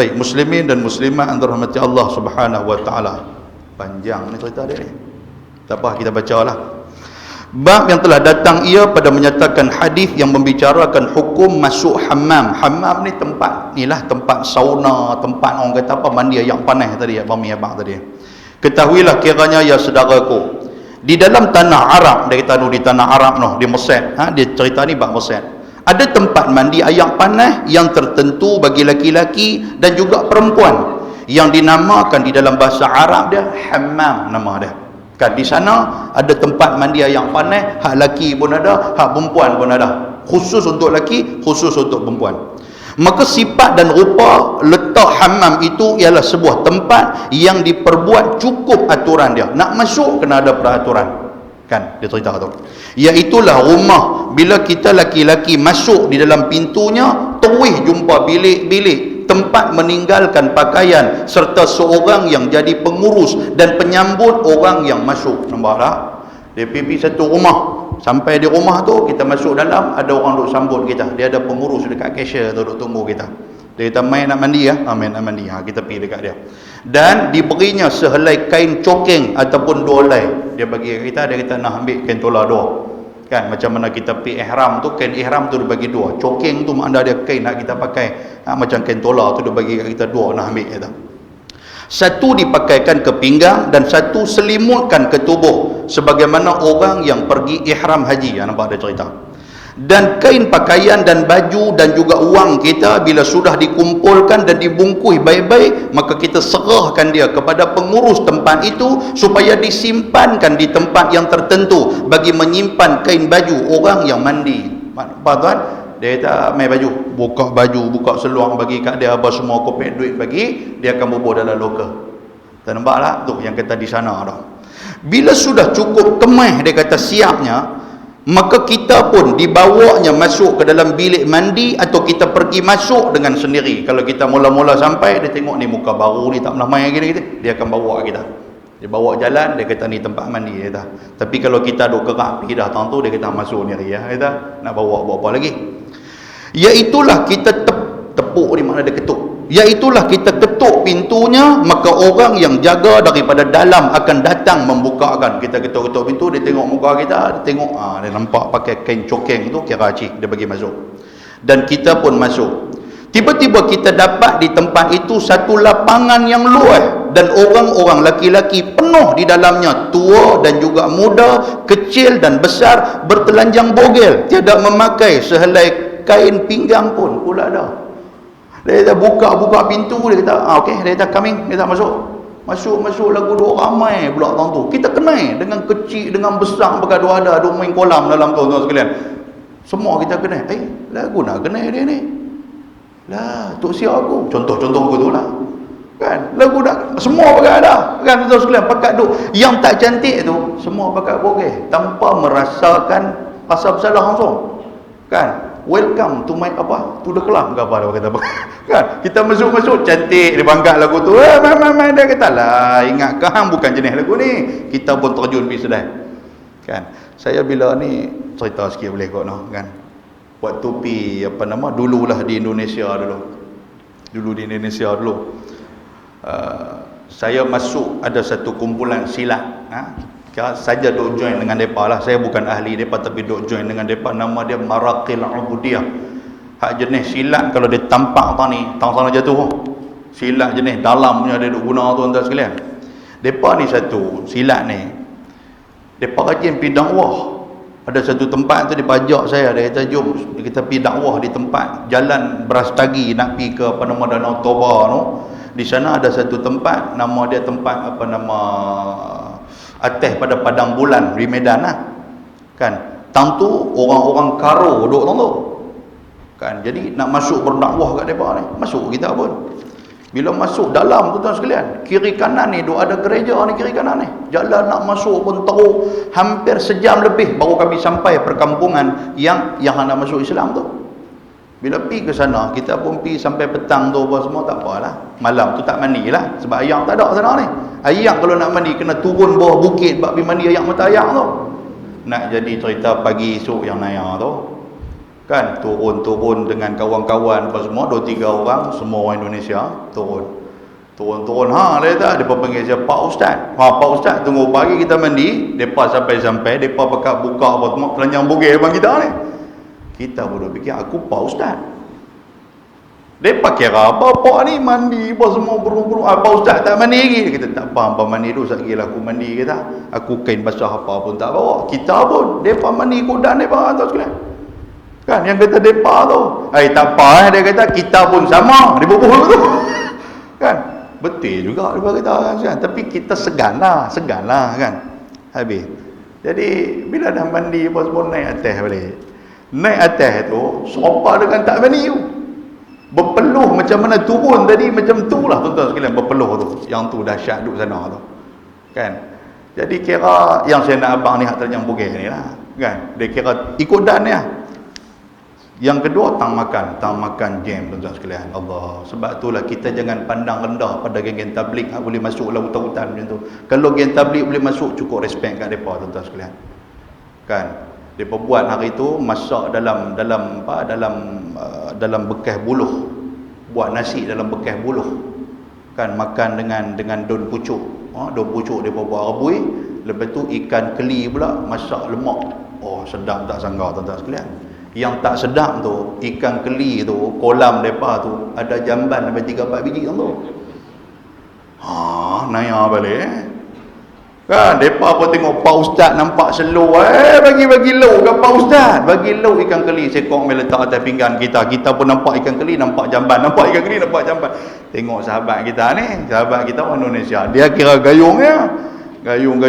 Baik, muslimin dan muslimat yang dirahmati Allah Subhanahu wa taala. Panjang ni cerita dia ni. Tak apa, kita bacalah. Bab yang telah datang ia pada menyatakan hadis yang membicarakan hukum masuk hammam. Hammam ni tempat, inilah tempat sauna, tempat orang kata apa, mandi yang panas tadi, Abang tadi. Ketahuilah kiranya ya saudaraku, di dalam tanah Arab, dia kata di tanah Arab noh, di Mesir, dia cerita ni bab Mesir. Ada tempat mandi air panas yang tertentu bagi laki-laki dan juga perempuan yang dinamakan di dalam bahasa Arab dia hammam nama dia. Kan di sana ada tempat mandi air panas, hak laki pun ada, hak perempuan pun ada. Khusus untuk laki, khusus untuk perempuan. Maka sifat dan rupa letak hammam itu ialah sebuah tempat yang diperbuat cukup aturan dia. Nak masuk kena ada peraturan. Kan dia cerita tu. Iaitulah rumah bila kita laki-laki masuk di dalam pintunya, terus jumpa bilik-bilik tempat meninggalkan pakaian serta seorang yang jadi pengurus dan penyambut orang yang masuk. Nampak tak? Dia pergi satu rumah, sampai di rumah tu kita masuk dalam, ada orang duk sambut kita, dia ada pengurus dekat cashier tu duk tunggu kita. Dia kata mai nak mandi ya, main nak mandi, kita pergi dekat dia dan diberinya sehelai kain cokeng ataupun dua helai. Dia bagi kita, dia kata nak ambil kain tola dua. Kan macam mana kita pergi ihram tu, kain ihram tu dia bagi dua, cokeng tu makna dia kain nak kita pakai, macam kain tola tu dia bagi kat kita dua, nak ambil kata. Satu dipakaikan ke pinggang dan satu selimutkan ke tubuh sebagaimana orang yang pergi ihram haji. Nampak dia cerita. Dan kain pakaian dan baju dan juga wang kita bila sudah dikumpulkan dan dibungkus baik-baik, maka kita serahkan dia kepada pengurus tempat itu supaya disimpankan di tempat yang tertentu bagi menyimpan kain baju orang yang mandi. Apa tuan? Dia kata mai baju, buka baju, buka seluar bagi kat dia, apa semua kopek duit bagi, dia akan bubur dalam loker. Tak nampak tak? Tu yang kata di sana dah. Bila sudah cukup kemah, dia kata siapnya, maka kita pun dibawanya masuk ke dalam bilik mandi atau kita pergi masuk dengan sendiri. Kalau kita mula-mula sampai, dia tengok ni muka baru ni tak pernah main gini gitu, dia akan bawa kita. Dia bawa jalan, dia kata ni tempat mandi, dia kata. Tapi kalau kita duk kerak pergi datang tu, dia kata masuk ni ya, dia kata nak bawa apa lagi. Iaitulah kita tepuk ni makna dia ketuk. Iaitulah kita ketuk pintunya, maka orang yang jaga daripada dalam akan datang membukakan. Kita ketuk-ketuk pintu, dia tengok muka kita, dia tengok, dia nampak pakai kain cokeng tu, kira cik, dia bagi masuk. Dan kita pun masuk. Tiba-tiba kita dapat di tempat itu satu lapangan yang luas dan orang-orang laki-laki penuh di dalamnya, tua dan juga muda, kecil dan besar, bertelanjang bogel, tiada memakai sehelai kain pinggang pun pula dah. Dia kata buka pintu, dia kata okey, dia kata coming, dia kata masuk lagu duk ramai pula tahun tu. Kita kenal dengan kecil dengan besar bergaduh ada duk main kolam dalam tu tuan sekalian. Semua kita kenal. Lagu nak kenal dia ni. Lah, tok sia aku. Contoh aku tu lah. Kan? Lagu dah semua pakai ada. Kan tuan sekalian, pakai duk yang tak cantik tu semua pakai bogeh tanpa merasakan rasa bersalah langsung. Kan? Welcome to my apa? To the club ke apa dia kata. Kan? Kita masuk cantik dia bangga lagu tu. Main dia kata lah, ingat ke hang bukan jenis lagu ni. Kita pun terjun pergi sedai. Kan? Saya bila ni cerita sikit boleh kot noh, kan. Waktu pi apa nama dululah di Indonesia dulu. Saya masuk ada satu kumpulan silat, saja duk join dengan depa lah. Saya bukan ahli depa tapi duk join dengan depa. Nama dia Maraqil Ubudiyah. Hak jenis silat kalau dia tampak tang ni, tang sana jatuh. Silat jenis dalam punya dia duk guna tuan-tuan sekalian. Depa ni satu silat ni. Depa rajin pergi dakwah. Ada satu tempat tu dia pajak saya, dia kata jom kita pergi dakwah di tempat jalan Brastagi nak pergi ke apa nama Danau Toba tu. Di sana ada satu tempat, nama dia tempat apa nama atas pada padang bulan di Medan lah. Kan? Tang tu orang-orang karo duduk tang tu. Kan? Jadi nak masuk berdakwah kat depa ni, masuk kita pun. Bila masuk dalam tu tuan sekalian, kiri kanan ni ada gereja ni, kiri kanan ni. Jalan nak masuk pun teruk, hampir sejam lebih baru kami sampai perkampungan yang nak masuk Islam tu. Bila pergi ke sana, kita pun pergi sampai petang tu apa semua, tak apalah. Malam tu tak mandi lah, sebab ayak tak ada sana ni. Ayak kalau nak mandi kena turun bawah bukit bab pergi mandi ayak mata ayak tu. Nak jadi cerita pagi esok yang naya tu. Kan turun dengan kawan-kawan apa semua 2-3 orang, semua orang Indonesia turun. Ha dia tak depa panggil saya Pak Ustaz. Pak Ustaz tunggu pagi kita mandi, depa sampai depa pakat buka apa semua telanjang bogel bang kita ni. Kita bodoh fikir aku Pak Ustaz. Depa kira apa ni mandi apa semua burung-burung. Pak Ustaz tak mandi lagi. Kita tak faham mandi dulu sekali lah aku mandi kata. Aku kain basah apa pun tak bawa. Kita pun depa mandi kudan depa tahu sekalian. Kan yang kata depa tu. Tak apa dia kata kita pun sama. Dia bubuh tu. Kan? Betul juga dia kata kan. Tapi kita segan lah kan. Habis. Jadi bila dah mandi apa semua naik atas balik. Naik atas tu sopa dengan tak mandi tu. Berpeluh macam mana turun tadi macam tu lah tuan-tuan sekalian, berpeluh tu. Yang tu dahsyat duduk sana tu. Kan? Jadi kira yang saya nak abang ni hak terjang bugil ni lah. Kan? Dia kira ikut dan ni lah. Yang kedua, tang makan jam tuan-tuan sekalian. Allah. Sebab itulah kita jangan pandang rendah pada geng-geng tabligh boleh masuk lah hutan-hutan macam tu. Kalau geng tabligh boleh masuk, cukup respect kat depa tuan-tuan sekalian. Kan? Depa buat hari tu masak dalam bekas buluh. Buat nasi dalam bekas buluh. Kan makan dengan daun pucuk. Daun pucuk depa buat rebui, lepas tu ikan keli pula masak lemak. Oh, sedap tak sangka tuan-tuan sekalian. Yang tak sedap tu, ikan keli tu, kolam depa tu ada jamban sampai 3-4 biji tu. Naya balik. Kan depa pun tengok Pak Ustaz nampak slow. Bagi low ke Pak Ustaz. Bagi low ikan keli sekok mai letak atas pinggan kita. Kita pun nampak ikan keli, nampak jamban, nampak ikan keli, nampak jamban. Tengok sahabat kita ni, sahabat kita orang Indonesia. Dia kira gayungnya. Gayung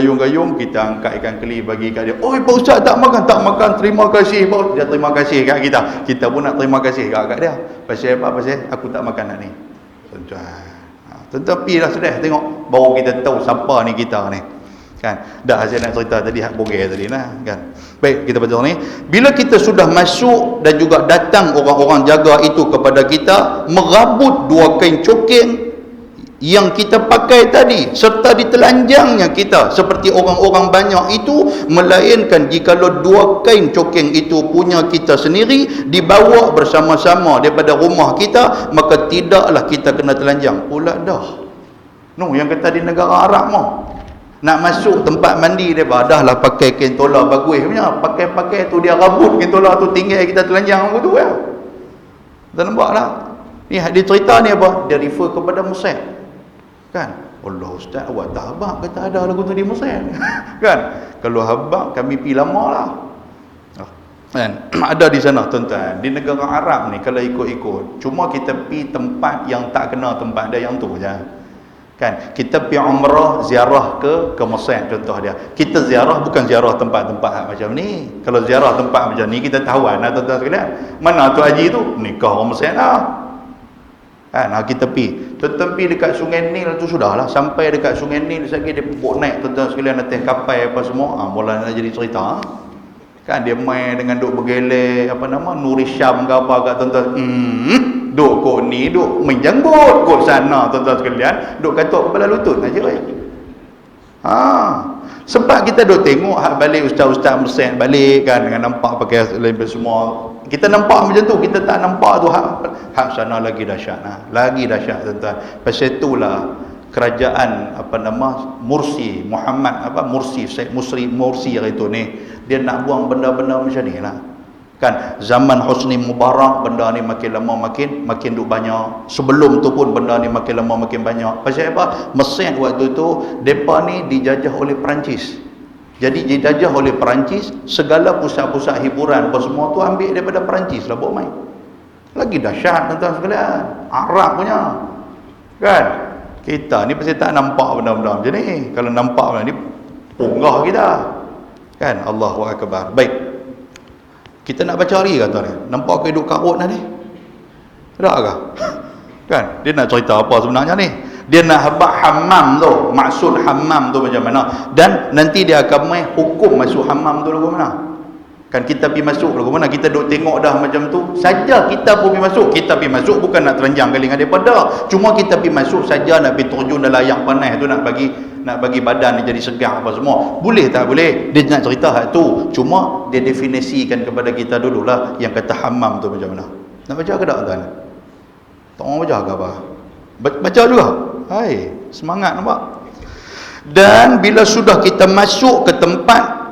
kita angkat ikan keli bagi kat dia. Oh Pak Ustaz tak makan. Terima kasih Pak. Dia terima kasih kat kita. Kita pun nak terima kasih kat dia. Pasal apa? Pasal aku tak makan nak ni. Tuan-tuan pi lah sudah tengok baru kita tahu siapa ni kita ni. Kan? Dah saya nak cerita tadi hak bogel tadi lah kan. Baik, kita baca ni. Bila kita sudah masuk dan juga datang orang-orang jaga itu kepada kita, merabut 2 kain cokeng yang kita pakai tadi serta ditelanjangnya kita seperti orang-orang banyak itu, melainkan jikalau 2 kain cokeng itu punya kita sendiri dibawa bersama-sama daripada rumah kita, maka tidaklah kita kena telanjang. Pula dah. Yang kata di negara Arab mau nak masuk tempat mandi dia dahlah pakai kain tola bagus punya, pakai tu dia rabut kain tola tu, tinggal kita telanjang begitu ya. Kita nampak lah. Ni dia cerita ni apa? Dia refer kepada Mesir. Kan? Allah Ustaz, awak tak habaq kata ada lagu tu di Mesir. Kan? Kalau habaq kami pi lama lah. Kan? Ada di sana tuan-tuan. Di negara Arab ni kalau ikut-ikut, cuma kita pi tempat yang tak kena tempat dia yang tu je. Kan? Kita pergi umrah ziarah ke Mesir contoh dia. Kita ziarah bukan ziarah tempat-tempat macam ni. Kalau ziarah tempat macam ni kita tahu tuan-tuan sekalian. Mana tu haji tu? Nikah orang Mesir lah. Kan? Kita pergi. Tuan-tuan pergi dekat Sungai Nil tu sudahlah. Sampai dekat Sungai Nil sekali dia bawa naik tuan-tuan sekalian atas kapal apa semua. Mula nak jadi cerita. Kan dia main dengan duk bergelek Nuri Syam ke apa kat tuan-tuan. Duk kot ni, duk menjanggut kot sana tuan-tuan sekalian, duk katuk kepala lutut aja. Sebab kita duk tengok hak balik ustaz-ustaz Mesir balik kan dengan nampak pakai lebih semua. Kita nampak macam tu, kita tak nampak tu hak sana lagi dahsyat lagi dahsyat tuan-tuan. Pasal itulah kerajaan Mursi Muhammad Syekh Mursi itu ni, dia nak buang benda-benda macam ni lah. Kan zaman Husni Mubarak benda ni makin lama makin duk banyak. Sebelum tu pun benda ni makin lama makin banyak. Pasal apa? Mesir waktu tu depa ni dijajah oleh Perancis. Jadi dijajah oleh Perancis, segala pusat-pusat hiburan apa semua tu ambil daripada Perancis lah bawa main. Lagi dahsyat tuan-tuan sekalian. Arab punya. Kan? Kita ni pasti tak nampak benda-benda macam ni. Kalau nampak benda ni punggah kita. Kan? Allahu Akbar. Baik. Kita nak baca hari ke tuan ni? Nampak ke hidup karut ni? Tak ke? Kan? Dia nak cerita apa sebenarnya ni? Dia nak habaq hammam tu. Maksud hammam tu macam mana? Dan nanti dia akan main hukum masuk hammam tu lagu mana? Kan kita pergi masuk lagu mana kita duk tengok dah macam tu saja, kita pun pergi masuk. Kita pergi masuk bukan nak terenjang kali dengan daripada, cuma kita pergi masuk saja nak pergi terjun dalam yang panas tu, nak bagi badan dia jadi segar apa semua. Boleh tak boleh? Dia nak cerita hak tu, cuma dia definisikan kepada kita dululah yang kata hammam tu macam mana. Nak baca ke tak tuan? Tak orang baca ke apa? Baca juga. Hai, semangat nampak. Dan bila sudah kita masuk ke tempat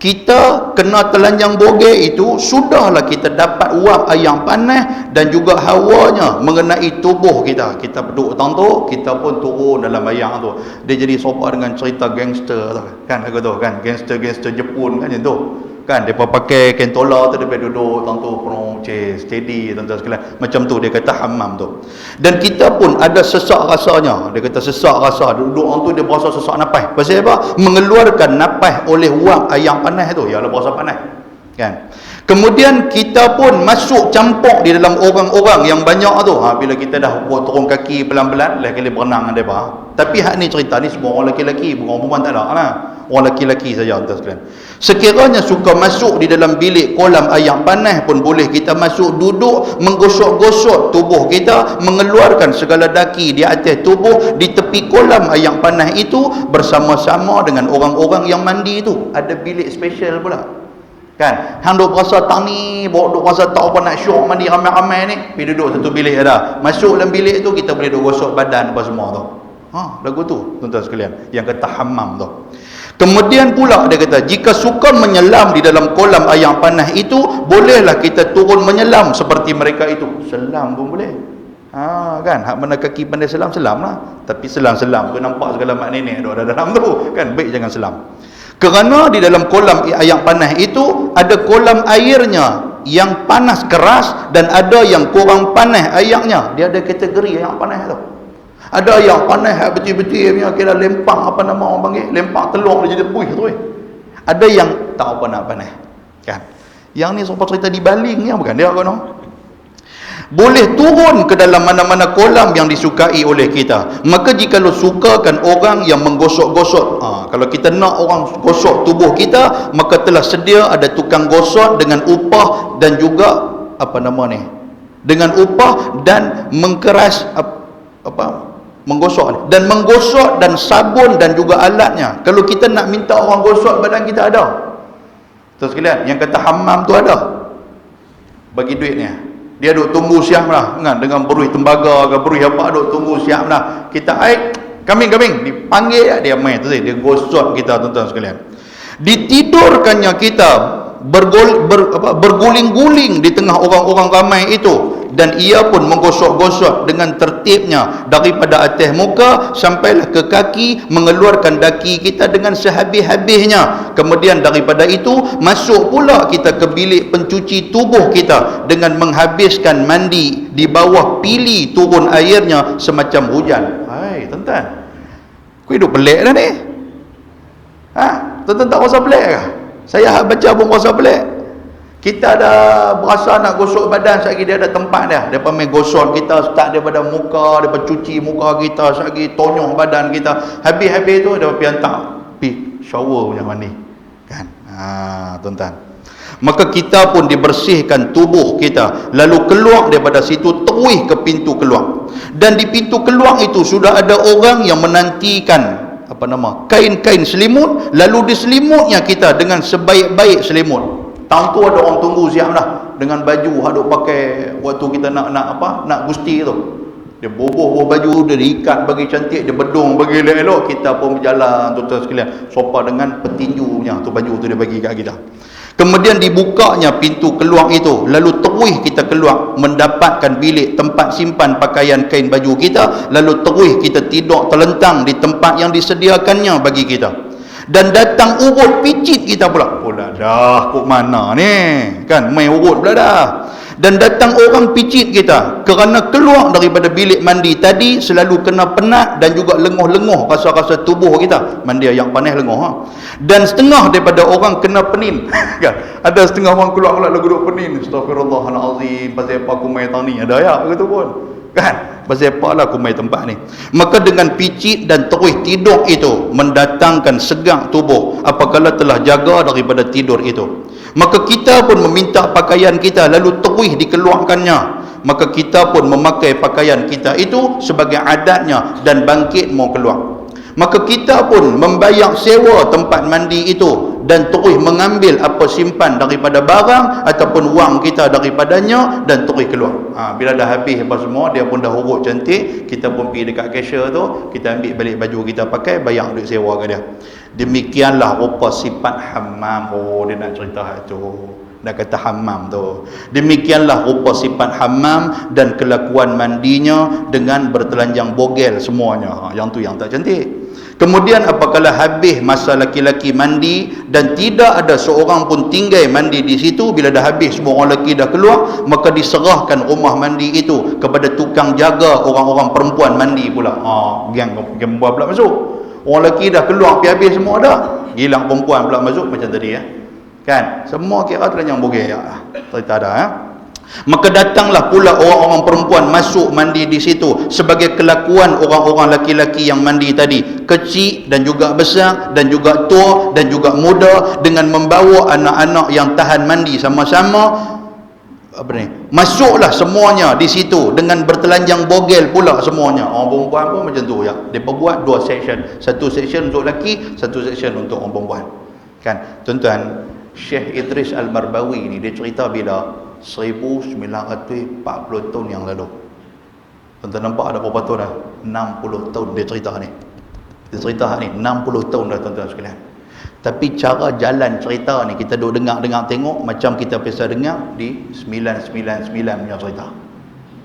kita kena telanjang bogel itu, sudahlah kita dapat uap air panas dan juga hawanya mengenai tubuh kita. Kita duduk tang tu, kita pun turun dalam air tu. Dia jadi serupa dengan cerita gangster tu kan, aku tahu kan, gangster Jepun kan macam tu. Kan depa pakai kentola tu, depa duduk tang tu penuh steady tuan-tuan sekalian. Macam tu dia kata hammam tu. Dan kita pun ada sesak rasanya. Dia kata sesak rasa, duduk orang tu dia berasa sesak nafas. Pasal apa? Mengeluarkan nafas oleh uap air panas tu, ialah berasa panas. Kan? Kemudian kita pun masuk campur di dalam orang-orang yang banyak tu. Bila kita dah buat turun kaki pelan-pelan, lain kali berenang dengan depa. Tapi hak ni cerita ni semua orang lelaki, bukan orang perempuan tak ada lah. Orang lelaki saja tuan sekalian. Sekiranya suka masuk di dalam bilik kolam air panas pun boleh kita masuk duduk menggosok-gosok tubuh kita, mengeluarkan segala daki di atas tubuh di tepi kolam air panas itu bersama-sama dengan orang-orang yang mandi itu. Ada bilik special pula. Kan? Hang duk rasa tani, duk rasa tak apa nak syok mandi ramai-ramai ni, pergi duduk satu bilik ada. Masuk dalam bilik tu kita boleh duk gosok badan apa semua tu. Lagu tu tuan-tuan sekalian yang kata hammam tu. Kemudian pula dia kata jika suka menyelam di dalam kolam air panas itu, bolehlah kita turun menyelam seperti mereka itu. Selam pun boleh. Kan, hak mana kaki pandai selam lah. Tapi selam tu nampak segala mak nenek ada dalam tu. Kan, baik jangan selam. Kerana di dalam kolam air panas itu ada kolam airnya yang panas keras dan ada yang kurang panas airnya. Dia ada kategori air panas tu. Ada yang panas betul-betul punya, kira lempang apa nama orang panggil, lempang telur dia jadi puih tu. Ada yang tak apa nak panas. Kan? Yang ni serupa cerita di baling ni bukan dia kan? Boleh turun ke dalam mana-mana kolam yang disukai oleh kita. Maka jika lo sukakan orang yang menggosok-gosok, kalau kita nak orang gosok tubuh kita, maka telah sedia ada tukang gosok dengan upah dan juga apa nama ni, dengan upah dan mengkeras menggosok dan sabun dan juga alatnya. Kalau kita nak minta orang gosok badan kita ada. Terus sekalian, yang kata hammam tu ada. Bagi duitnya. Dia duk tunggu siap lah kan, dengan beruih tembaga ke beruih apa, duk tunggu siap lah. Kita coming dipanggil dia main tu dia gosok kita tuan-tuan sekalian. Ditidurkannya kita berguling-guling di tengah orang-orang ramai itu, dan ia pun menggosok-gosok dengan tertibnya daripada atas muka sampailah ke kaki, mengeluarkan daki kita dengan sehabis-habisnya. Kemudian daripada itu masuk pula kita ke bilik pencuci tubuh kita dengan menghabiskan mandi di bawah pili turun airnya semacam hujan. Hai tuan-tuan, kau hidup pelik dah ni. Tuan-tuan tak rasa pelik ke? Saya baca pun rasa pelik. Kita ada berasa nak gosok badan, sekali dia ada tempat dia. Dia main gosok kita, start daripada muka, daripada cuci muka kita, sekali tonyong badan kita. Habis-habis tu dia pergi hantar pergi shower punya mandi. Kan? Tuan-tuan. Maka kita pun dibersihkan tubuh kita, lalu keluar daripada situ terus ke pintu keluar. Dan di pintu keluar itu sudah ada orang yang menantikan kain-kain selimut, lalu diselimutnya kita dengan sebaik-baik selimut. Tahun tu ada orang tunggu siap dah dengan baju haduk pakai waktu kita nak gusti tu. Dia boboh baju, dia diikat bagi cantik, dia bedung bagi elok. Kita pun berjalan tuan-tuan sekalian, sopa dengan petinjunya tu, baju tu dia bagi kat kita. Kemudian dibukanya pintu keluar itu, lalu terus kita keluar mendapatkan bilik tempat simpan pakaian kain baju kita, lalu terus kita tidur terlentang di tempat yang disediakannya bagi kita. Dan datang urut picit kita pula dah kok mana ni kan, main urut pula dah. Dan datang orang picit kita kerana keluar daripada bilik mandi tadi selalu kena penat dan juga lenguh-lenguh rasa-rasa tubuh kita. Mandi yang panas lenguh. Dan setengah daripada orang kena penin. Kan? Ada setengah orang keluar lagu duk penin. Astaghfirullahalazim, pasal apa aku main tani, ada ya begitu pun. Kan? Pasal apalah aku main tempat ni. Maka dengan picit dan terus tidur itu mendatangkan segang tubuh apabila telah jaga daripada tidur itu. Maka kita pun meminta pakaian kita lalu terus dikeluarkannya. Maka kita pun memakai pakaian kita itu sebagai adatnya dan bangkit mau keluar. Maka kita pun membayar sewa tempat mandi itu dan terus mengambil apa simpan daripada barang ataupun wang kita daripadanya dan terus keluar. Bila dah habis apa semua, dia pun dah urut cantik, kita pun pergi dekat cashier tu, kita ambil balik baju kita pakai, bayar duit sewa ke dia. Demikianlah rupa sifat hammam. Oh, dia nak cerita hal tu. Dah kata hammam tu. Demikianlah rupa sifat hammam dan kelakuan mandinya dengan bertelanjang bogel semuanya. Yang tu yang tak cantik. Kemudian apabila habis masa laki-laki mandi dan tidak ada seorang pun tinggal mandi di situ, bila dah habis semua orang lelaki dah keluar, maka diserahkan rumah mandi itu kepada tukang jaga orang-orang perempuan mandi pula. Geng perempuan pula masuk. Orang lelaki dah keluar, pergi habis semua dah. Gilang perempuan pula masuk macam tadi ya. Kan? Semua kira telanjang bogel ya. Cerita dah ya. Maka datanglah pula orang-orang perempuan masuk mandi di situ sebagai kelakuan orang-orang laki-laki yang mandi tadi, kecil dan juga besar dan juga tua dan juga muda, dengan membawa anak-anak yang tahan mandi sama-sama. Masuklah semuanya di situ dengan bertelanjang bogel pula semuanya. Orang perempuan pun macam tu ya. Dia buat dua section, satu section untuk lelaki, satu section untuk orang perempuan. Kan? Tuan-tuan, Syekh Idris Al-Marbawi ni dia cerita bila 1940 tahun yang lalu. Tuan-tuan nampak ada berapa tahun dah? 60 tahun dia cerita ni. Dia cerita ni 60 tahun dah tuan-tuan sekalian. Tapi cara jalan cerita ni kita duk dengar tengok macam kita biasa dengar di 999 punya cerita.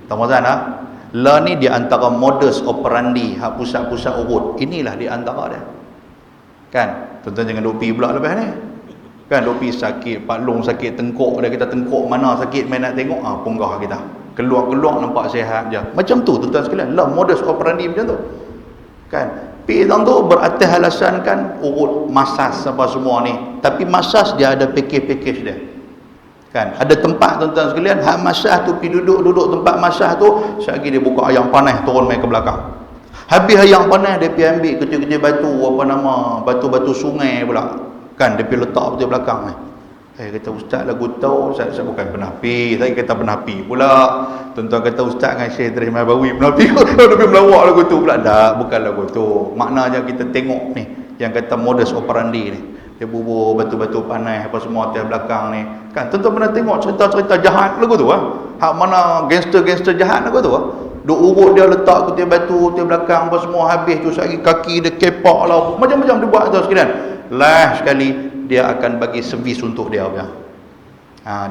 Tuan-tuan dah. Lah ni di antara modus operandi hak pusat-pusat urut. Inilah di antara dia. Kan? Tuan-tuan jangan duk pi pula lepas ni. Kan lopi sakit, Pak Long sakit tengkuk, dia kata tengkuk mana sakit, main nak tengok, punggah kita. Keluar-keluar nampak sihat je. Macam tu tuan-tuan sekalian, lah modus operandi macam tu. Kan? Pergi tu beratas alasan kan urut masas apa semua ni. Tapi masas dia ada package dia. Kan? Ada tempat tuan-tuan sekalian, hak masas tu pergi duduk tempat masas tu, sekali dia buka ayam panas turun main ke belakang. Habis ayam panas dia pergi ambil kecil-kecil batu, apa nama, batu-batu sungai pula. Kan dia pergi letak betul belakang ni. Kata ustaz lagu tahu, saya bukan pernah pi, saya kata pernah pi pula. Tuan-tuan kata ustaz dengan Syekh Idris Marbawi pernah pi, dia pergi melawak lagu tu pula. Dah, bukan lagu tu. Maknanya kita tengok ni yang kata modus operandi ni. Dia bubur batu-batu panas apa semua atas belakang ni. Kan tuan-tuan pernah tengok cerita-cerita jahat lagu tu Hak mana gangster-gangster jahat lagu tu Duk urut dia letak kutip batu atas belakang apa semua, habis tu sekali kaki dia kepak lah. Macam-macam dia buat tu sekalian. Last sekali dia akan bagi servis untuk dia punya.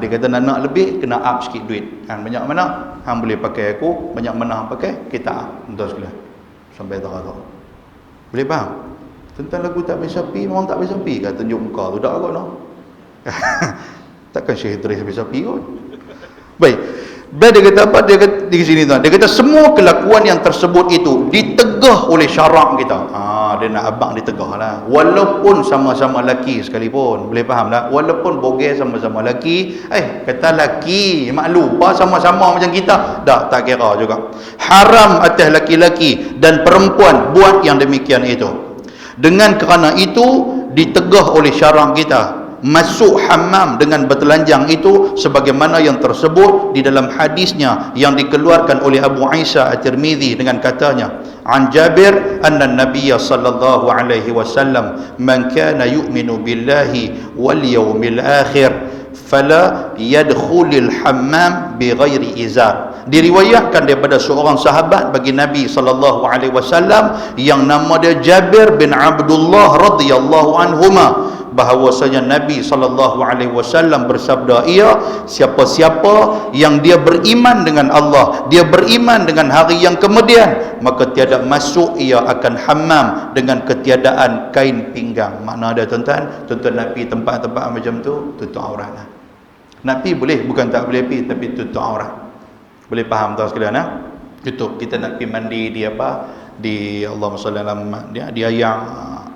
Dia kata nak lebih kena up sikit duit. Kan banyak mana hang boleh pakai aku, banyak mana hang pakai kita. Tuan sekalian. Sampai tak tahu. Boleh faham? Tentang lagu tak bisa pi, memang tak bisa pi kata tunjuk muka tu dak kot no. Takkan Syekh Idris bisa pi kot. Baik. Dia kata apa? Dia kata di sini tuan. Dia kata semua kelakuan yang tersebut itu ditegah oleh syarak kita. Dia nak abang ditegah lah. Walaupun sama-sama laki sekalipun. Boleh faham tak? Walaupun bogel sama-sama laki. Kata laki maklum apa sama-sama macam kita. Tak kira juga. Haram atas laki-laki dan perempuan buat yang demikian itu. Dengan kerana itu ditegah oleh syarak kita. Masuk hammam dengan bertelanjang itu sebagaimana yang tersebut di dalam hadisnya yang dikeluarkan oleh Abu Isa At-Tirmizi dengan katanya, an Jabir anna Nabiyya sallallahu alaihi wasallam man kana yu'minu billahi wal yawmil akhir fala yadkhulul hammam bighairi izar. Diriwayatkan daripada seorang sahabat bagi Nabi sallallahu alaihi wasallam yang nama dia Jabir bin Abdullah radhiyallahu anhuma, bahawasanya Nabi sallallahu alaihi wasallam bersabda, siapa-siapa yang dia beriman dengan Allah, dia beriman dengan hari yang kemudian, maka tiada masuk ia akan hammam dengan ketiadaan kain pinggang. Makna dia tuan-tuan nak pergi tempat-tempat macam tu tutup aurat lah. Nak pergi boleh, bukan tak boleh pergi, tapi tutup aurat. Boleh faham tuan sekalian tutup. Kita nak pergi mandi di apa, di Allahumma salli ala Muhammad, dia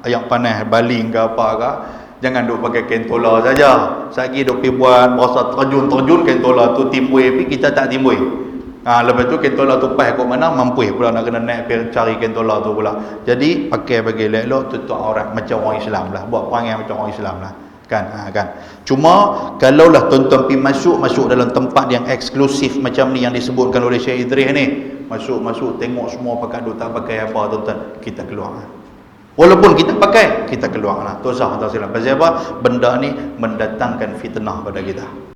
ayam panas baling ke apa ke, jangan duk pakai kentola saja. Sagi duk pergi buat berasa terjun kentola tu timbul pergi, kita tak timbul. Lepas tu kentola tu pas kat mana mampu pula nak kena naik pergi cari kentola tu pula. Jadi pakai bagi elok tutup aurat macam orang Islam lah, buat perangai macam orang Islam lah. kan. Cuma kalaulah tuan-tuan pergi masuk dalam tempat yang eksklusif macam ni yang disebutkan oleh Syekh Idris ni, masuk tengok semua pakai duk tak pakai apa, tuan-tuan, kita keluar. Walaupun kita pakai, kita keluar lah. Tak usah silap. Pasal apa? Benda ni mendatangkan fitnah pada kita.